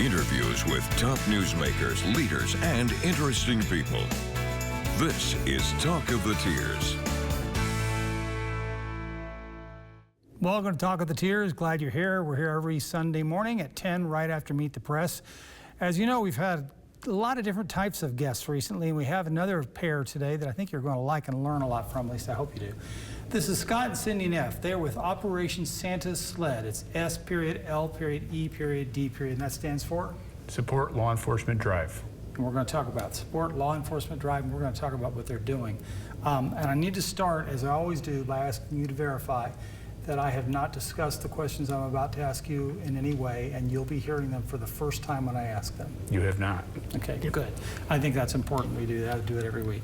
Interviews with top newsmakers, leaders, and interesting people. This is Talk of the Tiers. Welcome to Talk of the Tiers. Glad you're here. We're here every Sunday morning at 10, right after Meet the Press. As you know, we've had a lot of different types of guests recently, and we have another pair today that I think you're going to like and learn a lot from. At least I hope you do. This is Scott and Cindy Neff. They're with Operation Santa's SLED. It's S.L.E.D, and that stands for? Support Law Enforcement Drive. And we're going to talk about Support Law Enforcement Drive, and we're going to talk about what they're doing. And I need to start, as I always do, by asking you to verify that I have not discussed the questions I'm about to ask you in any way, and you'll be hearing them for the first time when I ask them. You have not. Okay, good. I think that's important. We do that. I do it every week.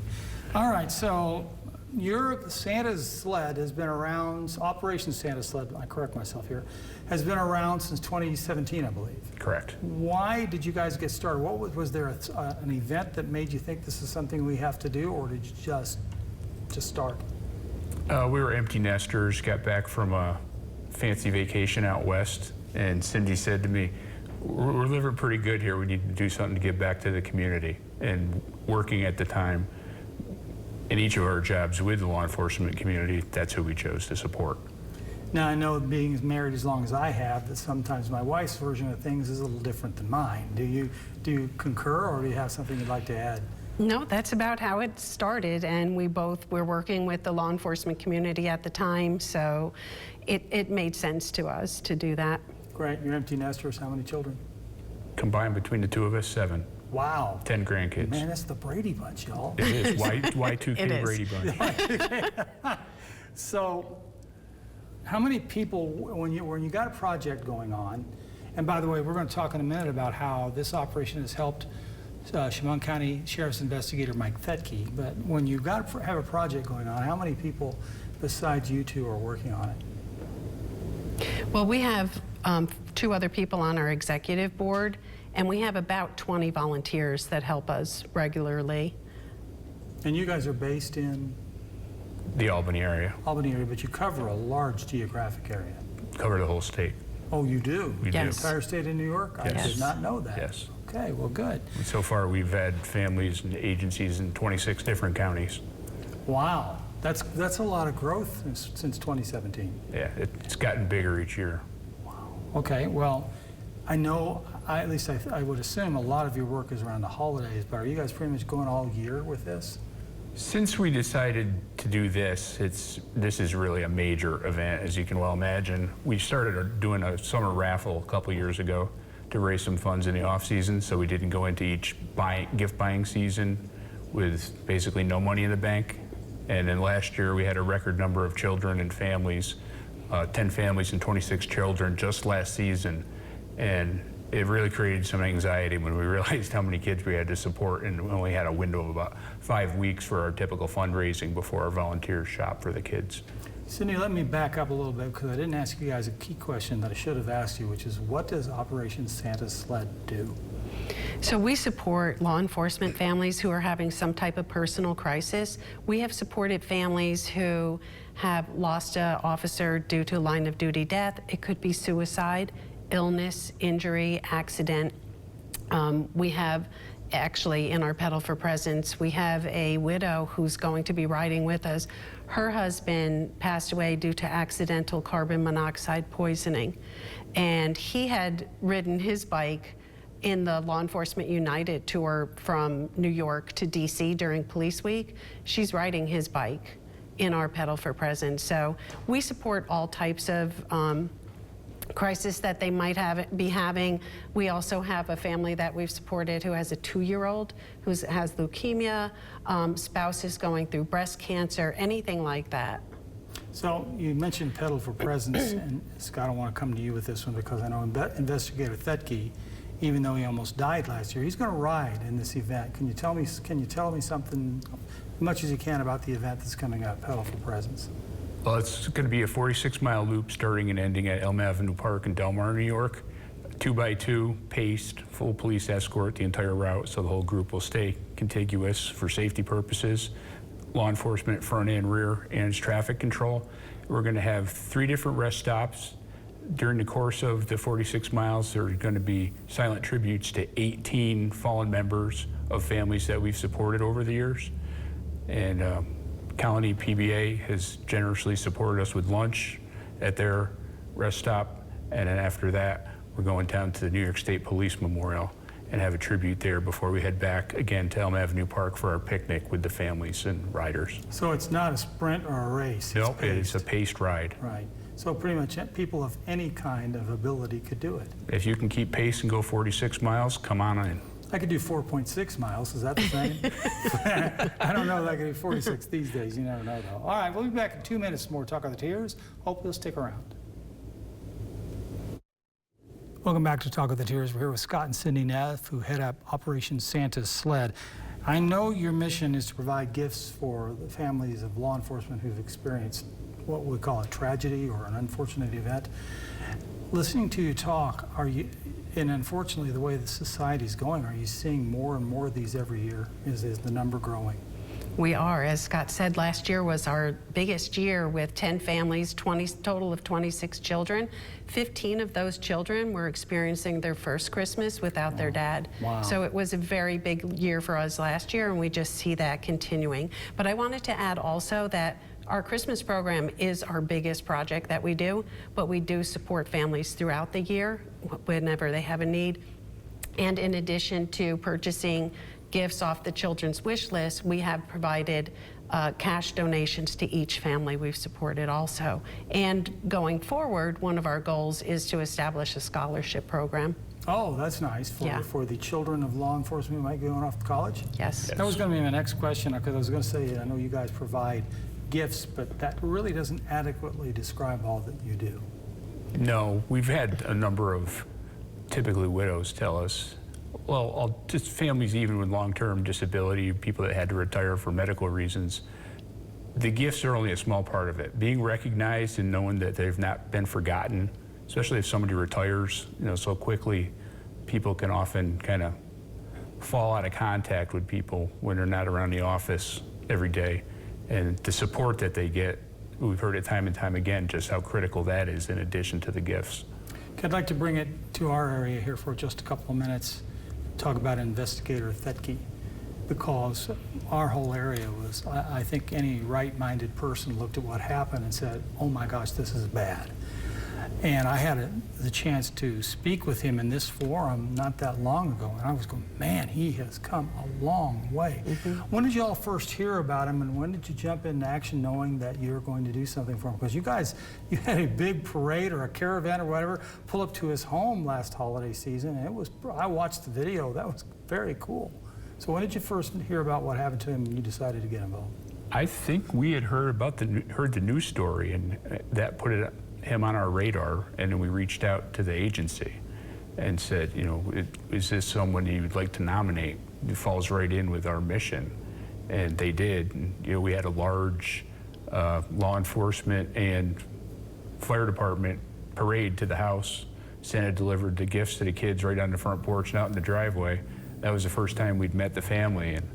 All right, so your Santa's SLED has been around, Operation Santa's SLED, I correct myself here, has been around since 2017, I believe. Correct. Why did you guys get started? What was there an event that made you think this is something we have to do, or did you just start? We were empty nesters, got back from a fancy vacation out west, and Cindy said to me, we're living pretty good here. We need to do something to give back to the community. And working at the time in each of our jobs with the law enforcement community, that's who we chose to support. Now, I know being married as long as I have, that sometimes my wife's version of things is a little different than mine. Do you concur, or do you have something you'd like to add? No, that's about how it started, and we both were working with the law enforcement community at the time, so it made sense to us to do that. Great. You're empty nesters. How many children? Combined between the two of us, 7. Wow. 10 grandkids. Man, that's the Brady Bunch, y'all. It is. Y2K Brady Bunch. So, how many people, when you got a project going on, and by the way, we're going to talk in a minute about how this operation has helped Chemung County Sheriff's Investigator Mike Thetke, but when you have a project going on, how many people besides you two are working on it? Well, we have 2 other people on our executive board, and we have about 20 volunteers that help us regularly. And you guys are based in? The Albany area. Albany area, but you cover a large geographic area. Cover the whole state. Oh, you do? We do. The entire state of New York? Yes. I did not know that. Yes. Okay, well, good. And so far, we've had families and agencies in 26 different counties. Wow, that's a lot of growth since 2017. Yeah, it's gotten bigger each year. Wow. Okay, well, I know, at least I would assume a lot of your work is around the holidays, but are you guys pretty much going all year with this? Since we decided to do this, this is really a major event, as you can well imagine. We started doing a summer raffle a couple years ago to raise some funds in the off season, so we didn't go into each gift buying season with basically no money in the bank. And then last year we had a record number of children and families, 10 families and 26 children just last season. And it really created some anxiety when we realized how many kids we had to support, and we only had a window of about 5 weeks for our typical fundraising before our volunteers shop for the kids. Cindy, let me back up a little bit, because I didn't ask you guys a key question that I should have asked you, which is, what does Operation Santa's SLED do? So we support law enforcement families who are having some type of personal crisis. We have supported families who have lost an officer due to line of duty death. It could be suicide, illness, injury, accident. We have actually in our Pedal for Presence, we have a widow who's going to be riding with us. Her husband passed away due to accidental carbon monoxide poisoning, and he had ridden his bike in the Law Enforcement United tour from New York to DC during Police Week. She's riding his bike in our Pedal for Presence. So we support all types of crisis that they might be having. We also have a family that we've supported who has a 2-year-old who has leukemia, spouse is going through breast cancer, anything like that. So you mentioned Pedal for Presence, and Scott, I want to come to you with this one, because I know Investigator Thetke, even though he almost died last year, he's going to ride in this event. Can you tell me something, as much as you can, about the event that's coming up, Pedal for Presence? Well, it's going to be a 46-mile loop starting and ending at Elm Avenue Park in Delmar, New York. 2x2, paced, full police escort the entire route, so the whole group will stay contiguous for safety purposes. Law enforcement front and rear, and traffic control. We're going to have 3 different rest stops During the course of the 46 miles, there are going to be silent tributes to 18 fallen members of families that we've supported over the years. And Colony PBA has generously supported us with lunch at their rest stop. And then after that, we're going down to the New York State Police Memorial and have a tribute there before we head back again to Elm Avenue Park for our picnic with the families and riders. So it's not a sprint or a race? No, it's a paced ride. Right. So pretty much people of any kind of ability could do it. If you can keep pace and go 46 miles, come on in. I could do 4.6 miles. Is that the same? I don't know if I could do 46 these days. You never know, though. All right, we'll be back in 2 minutes more Talk of the Tears. Hope you'll stick around. Welcome back to Talk of the Tears. We're here with Scott and Cindy Neff, who head up Operation Santa's SLED. I know your mission is to provide gifts for the families of law enforcement who've experienced what we call a tragedy or an unfortunate event. Listening to you talk, and unfortunately the way the society is going, are you seeing more and more of these every year? Is the number growing? We are. As Scott said, last year was our biggest year with 10 families, total of 26 children. 15 of those children were experiencing their first Christmas without their dad. Wow. So it was a very big year for us last year, and we just see that continuing. But I wanted to add also that our Christmas program is our biggest project that we do, but we do support families throughout the year whenever they have a need. And in addition to purchasing gifts off the children's wish list, we have provided cash donations to each family we've supported also. And going forward, one of our goals is to establish a scholarship program. Oh, that's nice. For the children of law enforcement who might be going off to college? Yes. That was going to be my next question, because I was going to say, I know you guys provide gifts, but that really doesn't adequately describe all that you do. No, we've had a number of typically widows tell us, well, just families even with long-term disability, people that had to retire for medical reasons. The gifts are only a small part of it. Being recognized and knowing that they've not been forgotten, especially if somebody retires, so quickly, people can often kind of fall out of contact with people when they're not around the office every day. And the support that they get, we've heard it time and time again, just how critical that is in addition to the gifts. I'd like to bring it to our area here for just a couple of minutes, talk about Investigator Thetke, because our whole area was, I think any right-minded person looked at what happened and said, oh my gosh, this is bad. And I had the chance to speak with him in this forum not that long ago, and I was going, man, he has come a long way. Mm-hmm. When did you all first hear about him, and when did you jump into action knowing that you were going to do something for him? Because you had a big parade or a caravan or whatever pull up to his home last holiday season, and I watched the video. That was very cool. So when did you first hear about what happened to him and you decided to get involved? I think we had heard the news story, and that put him on our radar, and then we reached out to the agency and said, is this someone you would like to nominate? It falls right in with our mission. And they did. And, we had a large law enforcement and fire department parade to the house. Santa delivered the gifts to the kids right on the front porch and out in the driveway. That was the first time we'd met the family. And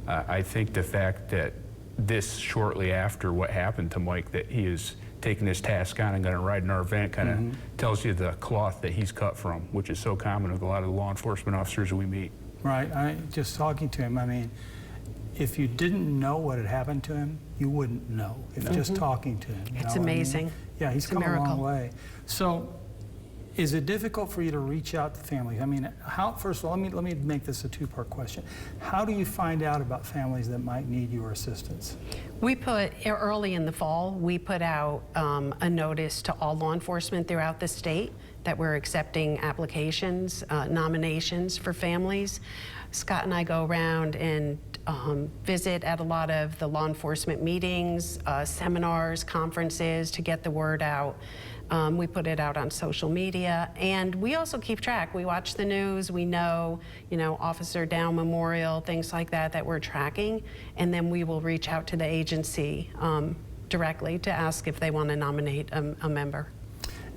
I think the fact that this shortly after what happened to Mike, that he is taking this task on and going to ride in our event, kind of tells you the cloth that he's cut from, which is so common with a lot of the law enforcement officers we meet. Right. Just talking to him, I mean, if you didn't know what had happened to him, you wouldn't know. If just talking to him. It's amazing. I mean? Yeah, he's come a long way. So, is it difficult for you to reach out to families? I mean, first of all, let me make this a two-part question. How do you find out about families that might need your assistance? Early in the fall, we put out a notice to all law enforcement throughout the state that we're accepting applications, nominations for families. Scott and I go around and visit at a lot of the law enforcement meetings, seminars, conferences to get the word out. We put it out on social media, and we also keep track. We watch the news. We know, Officer Down Memorial, things like that we're tracking, and then we will reach out to the agency directly to ask if they want to nominate a member.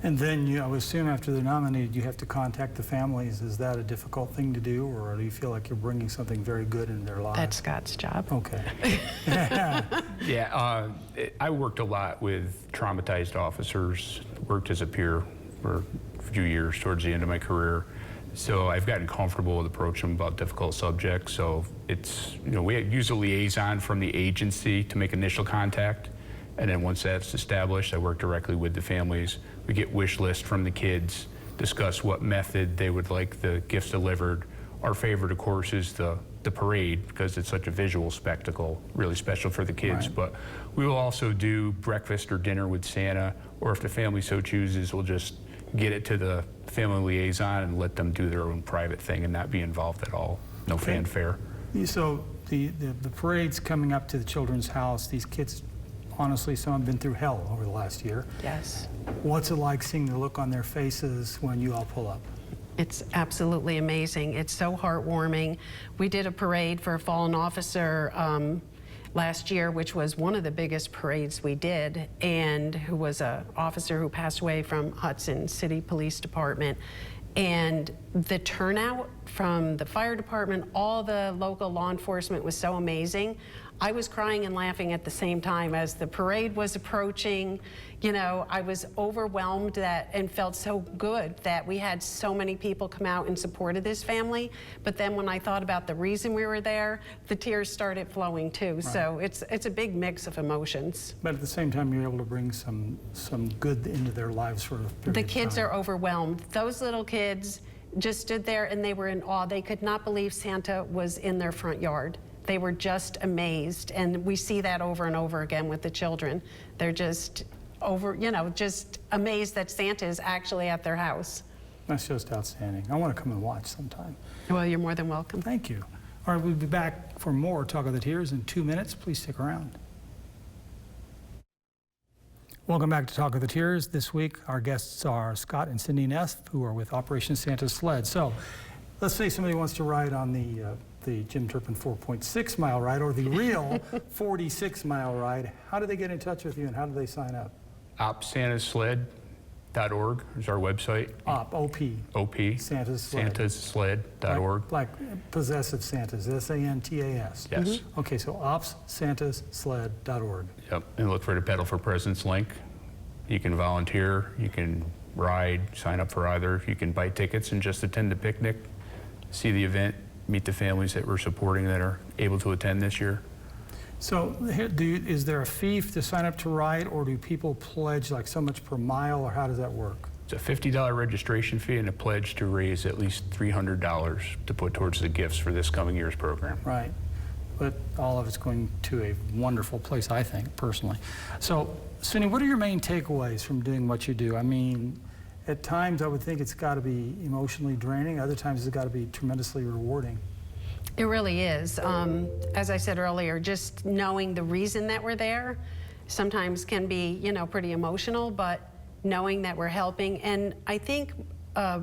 And then I would assume after they're nominated, you have to contact the families. Is that a difficult thing to do, or do you feel like you're bringing something very good in their lives? That's Scott's job. Okay. Yeah, I worked a lot with traumatized officers, worked as a peer or a few years towards the end of my career. So I've gotten comfortable with approaching them about difficult subjects. So it's, we use a liaison from the agency to make initial contact. And then once that's established, I work directly with the families. We get wish lists from the kids, discuss what method they would like the gifts delivered. Our favorite, of course, is the parade, because it's such a visual spectacle, really special for the kids. Right. But we will also do breakfast or dinner with Santa, or if the family so chooses, we'll just get it to the family liaison and let them do their own private thing and not be involved at all. No fanfare. So the parade's coming up to the children's house. These kids, honestly, some have been through hell over the last year. Yes. What's it like seeing the look on their faces when you all pull up? It's absolutely amazing. It's so heartwarming. We did a parade for a fallen officer last year, which was one of the biggest parades we did, and who was an officer who passed away from Hudson City Police Department. And the turnout from the fire department, all the local law enforcement was so amazing. I was crying and laughing at the same time as the parade was approaching. I was overwhelmed and felt so good that we had so many people come out in support of this family. But then when I thought about the reason we were there, the tears started flowing too. Right. So it's a big mix of emotions. But at the same time, you're able to bring some good into their lives for a period of time. The kids are overwhelmed. Those little kids just stood there and they were in awe. They could not believe Santa was in their front yard. They were just amazed, and we see that over and over again with the children. They're just just amazed that Santa is actually at their house. That's just outstanding. I want to come and watch sometime. Well, you're more than welcome. Thank you. All right, we'll be back for more Talk of the Tears in 2 minutes. Please stick around. Welcome back to Talk of the Tears. This week, our guests are Scott and Cindy Neff, who are with Operation Santa SLED. So, let's say somebody wants to ride on the Jim Turpin 4.6 mile ride, or the real 46 mile ride. How do they get in touch with you, and how do they sign up? SLED.org is our website. OP. Santa's SLED. SantasSLED.org. Like possessive Santas, S-A-N-T-A-S. Yes. Mm-hmm. Okay, so SantasSLED.org. Yep, and look for the Pedal for Presidents link. You can volunteer, you can ride, sign up for either. You can buy tickets and just attend the picnic, see the event, meet the families that we're supporting that are able to attend this year. So is there a fee to sign up to ride, or do people pledge like so much per mile, or how does that work? It's a $50 registration fee and a pledge to raise at least $300 to put towards the gifts for this coming year's program. Right, but all of it's going to a wonderful place, I think, personally. So, Cindy, what are your main takeaways from doing what you do? I mean, at times I would think it's got to be emotionally draining, other times it's got to be tremendously rewarding. It really is. As I said earlier, just knowing the reason that we're there sometimes can be, pretty emotional, but knowing that we're helping. And I think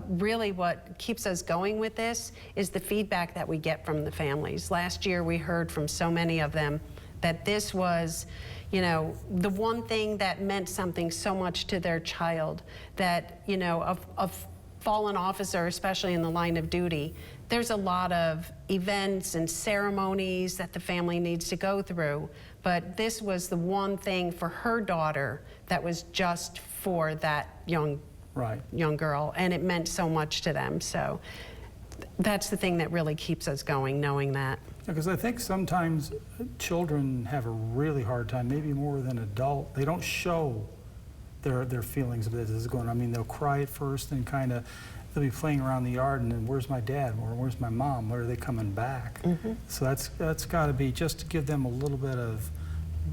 really what keeps us going with this is the feedback that we get from the families. Last year we heard from so many of them that this was, the one thing that meant something so much to their child, that, a fallen officer, especially in the line of duty, there's a lot of events and ceremonies that the family needs to go through, but this was the one thing for her daughter that was just for that young girl, and it meant so much to them. So that's the thing that really keeps us going, knowing that. Because I think sometimes children have a really hard time, maybe more than adults. They don't show their feelings of this is going on. I mean, they'll cry at first and kind of, they'll be playing around the yard, and then where's my dad, or where's my mom, where are they coming back? Mm-hmm. So that's got to be, just to give them a little bit of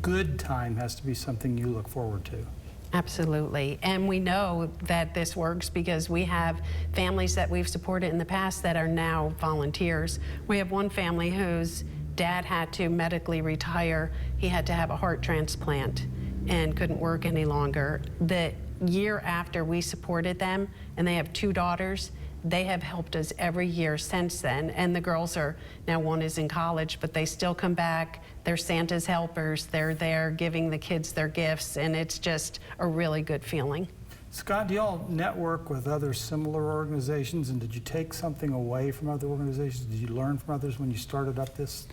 good time has to be something you look forward to. Absolutely, and we know that this works because we have families that we've supported in the past that are now volunteers. We have one family whose dad had to medically retire. He had to have a heart transplant and couldn't work any longer. The year after we supported them, and they have 2 daughters, they have helped us every year since then. And the girls are, now one is in college, but they still come back. They're Santa's helpers. They're there giving the kids their gifts, and it's just a really good feeling. Scott, do y'all network with other similar organizations, and did you take something away from other organizations? Did you learn from others when you started up this?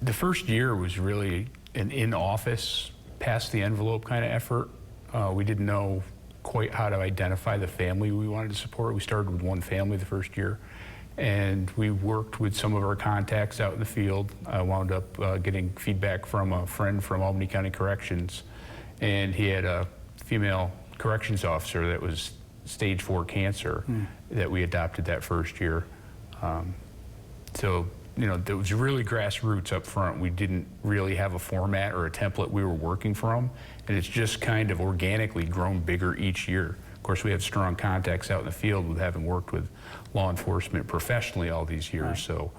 The first year was really an in-office, pass the envelope kind of effort. We didn't know quite how to identify the family we wanted to support. We started with one family the first year, and we worked with some of our contacts out in the field. I wound up getting feedback from a friend from Albany County Corrections, and he had a female corrections officer that was stage 4 cancer that we adopted that first year. So, you know, there was really grassroots up front. We didn't really have a format or a template we were working from, and it's just kind of organically grown bigger each year. Of course, we have strong contacts out in the field with having worked with law enforcement professionally all these years, right. So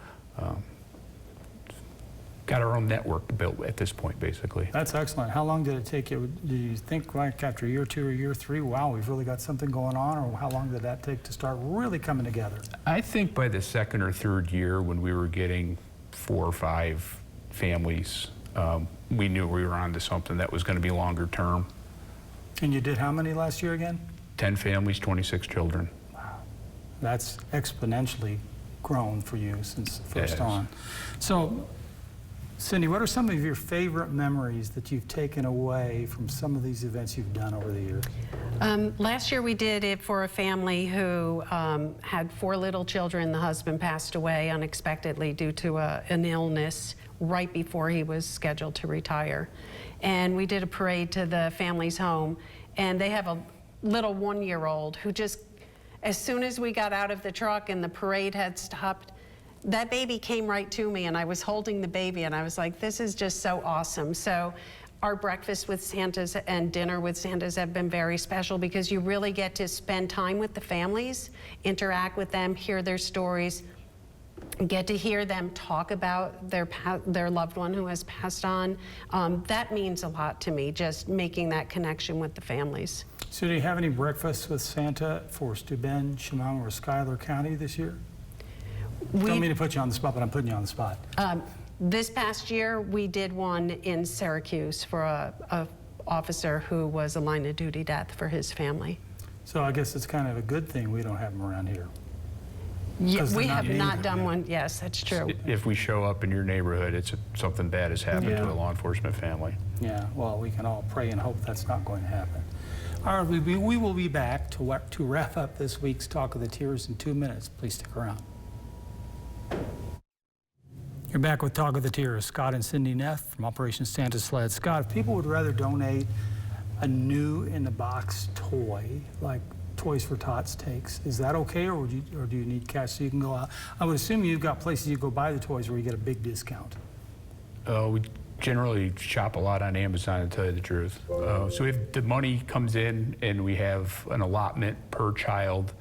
got our own network built at this point, basically. That's excellent. How long did it take you? Did you think like after year 2 or year 3, wow, we've really got something going on, or how long did that take to start really coming together? I think by the 2nd or 3rd year, when we were getting 4 or 5 families, we knew we were onto something that was going to be longer term. And you did how many last year again? 10 families, 26 children. Wow. That's exponentially grown for you since first on. So, Cindy, what are some of your favorite memories that you've taken away from some of these events you've done over the years? Last year we did it for a family who had 4 little children. The husband passed away unexpectedly due to an illness right before he was scheduled to retire. And we did a parade to the family's home, and they have a little 1-year-old who just, as soon as we got out of the truck and the parade had stopped, that baby came right to me, and I was holding the baby, and I was like, this is just so awesome. So our breakfast with Santas and dinner with Santas have been very special because you really get to spend time with the families, interact with them, hear their stories, get to hear them talk about their loved one who has passed on. That means a lot to me, just making that connection with the families. So do you have any breakfasts with Santa for Steuben, Chemung, or Schuyler County this year? Don't mean to put you on the spot, but I'm putting you on the spot. This past year, we did one in Syracuse for a officer who was a line of duty death for his family. So I guess it's kind of a good thing we don't have them around here. Yeah, we have not done one. Yes, that's true. If we show up in your neighborhood, it's something bad has happened to a law enforcement family. Yeah, well, we can all pray and hope that's not going to happen. All right, we will be back to wrap up this week's Talk of the Tiers in 2 minutes. Please stick around. You're back with Talk of the Tiers. Scott and Cindy Neff from Operation Santa SLED. Scott, if people would rather donate a new in-the-box toy, like Toys for Tots takes, is that okay, or do you need cash so you can go out? I would assume you've got places you go buy the toys where you get a big discount. We generally shop a lot on Amazon, to tell you the truth. So if the money comes in and we have an allotment per child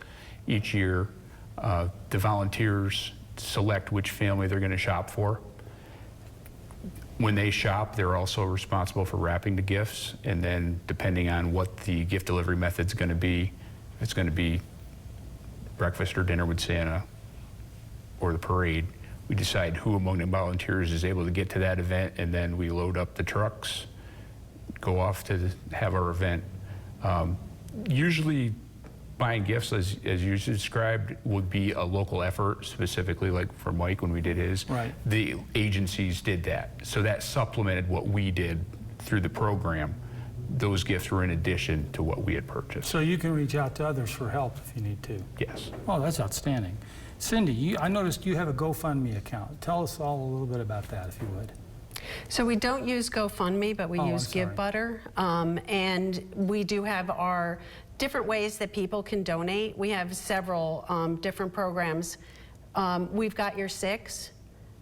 each year, the volunteers select which family they're going to shop for. When they shop, they're also responsible for wrapping the gifts, and then depending on what the gift delivery method's going to be, if it's going to be breakfast or dinner with Santa or the parade, we decide who among the volunteers is able to get to that event, and then we load up the trucks, go off to have our event. Usually buying gifts, as you described, would be a local effort, specifically like for Mike when we did his. Right. The agencies did that. So that supplemented what we did through the program. Those gifts were in addition to what we had purchased. So you can reach out to others for help if you need to. Yes. Oh, that's outstanding. Cindy, I noticed you have a GoFundMe account. Tell us all a little bit about that, if you would. So we don't use GoFundMe, but we use GiveButter. And we do have our different ways that people can donate. We have several different programs. We've got Your Six,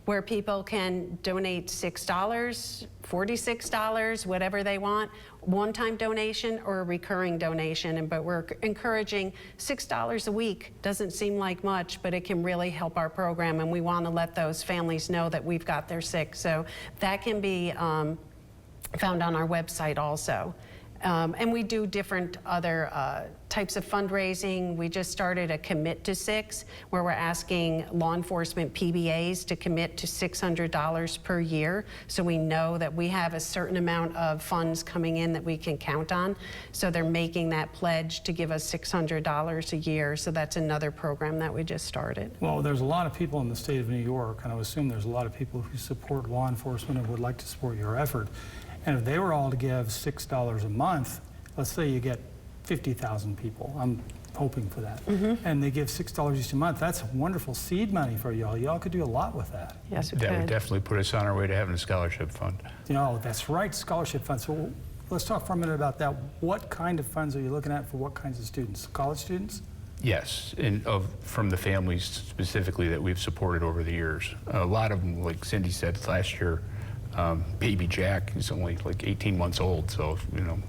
where people can donate $6, $46, whatever they want, one-time donation or a recurring donation. But we're encouraging $6 a week. Doesn't seem like much, but it can really help our program, and we want to let those families know that we've got their six. So that can be found on our website also. And we do different other types of fundraising. We just started a Commit to Six, where we're asking law enforcement PBAs to commit to $600 per year, so we know that we have a certain amount of funds coming in that we can count on. So they're making that pledge to give us $600 a year. So that's another program that we just started. Well, there's a lot of people in the state of New York, and I would assume there's a lot of people who support law enforcement and would like to support your effort. And if they were all to give $6 a month, let's say you get 50,000 people. I'm hoping for that. And they give $6 each month. That's wonderful seed money for y'all. Y'all could do a lot with that. Yes, we That would could. definitely put us on our way to having a scholarship fund. You know, that's right, scholarship funds. So let's talk for a minute about that. What kind of funds are you looking at for what kinds of students? College students? Yes, and from the families specifically that we've supported over the years. A lot of them, like Cindy said last year, baby Jack is only like 18 months old, so, you know,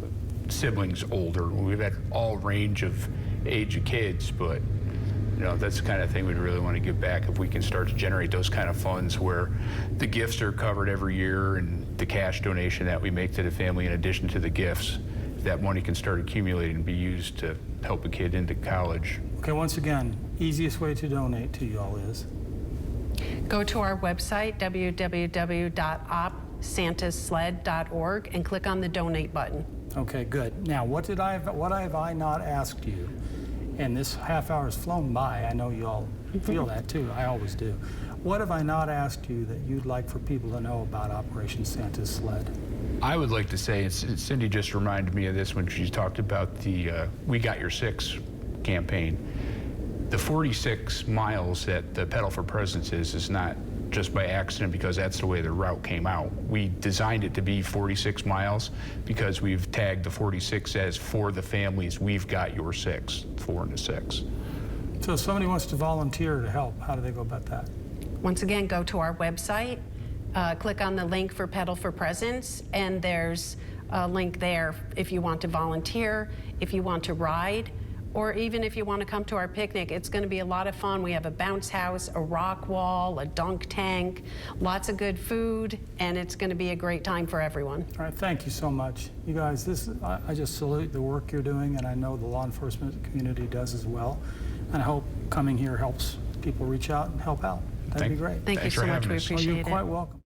siblings older. We've had all range of age of kids, but, you know, that's the kind of thing we'd really want to give back if we can start to generate those kind of funds where the gifts are covered every year and the cash donation that we make to the family in addition to the gifts, that money can start accumulating and be used to help a kid into college. Okay, once again, easiest way to donate to y'all is? Go to our website, www.opsantasled.org, and click on the donate button. Okay, good. Now, what have I not asked you? And this half hour has flown by. I know you all feel that too. I always do. What have I not asked you that you'd like for people to know about Operation Santa's SLED? I would like to say, Cindy just reminded me of this when she talked about the We Got Your Six campaign. The 46 miles that the Pedal for Presence is not just by accident because that's the way the route came out. We designed it to be 46 miles because we've tagged the 46 as for the families, we've got your six, 4 and a 6. So if somebody wants to volunteer to help, how do they go about that? Once again, go to our website, click on the link for Pedal for Presence, and there's a link there if you want to volunteer, if you want to ride, or even if you want to come to our picnic. It's going to be a lot of fun. We have a bounce house, a rock wall, a dunk tank, lots of good food, and it's going to be a great time for everyone. All right, thank you so much. You guys, I just salute the work you're doing, and I know the law enforcement community does as well. And I hope coming here helps people reach out and help out. That'd be great. Thank you Thanks for so much. having We us. Well, appreciate you're it. quite welcome.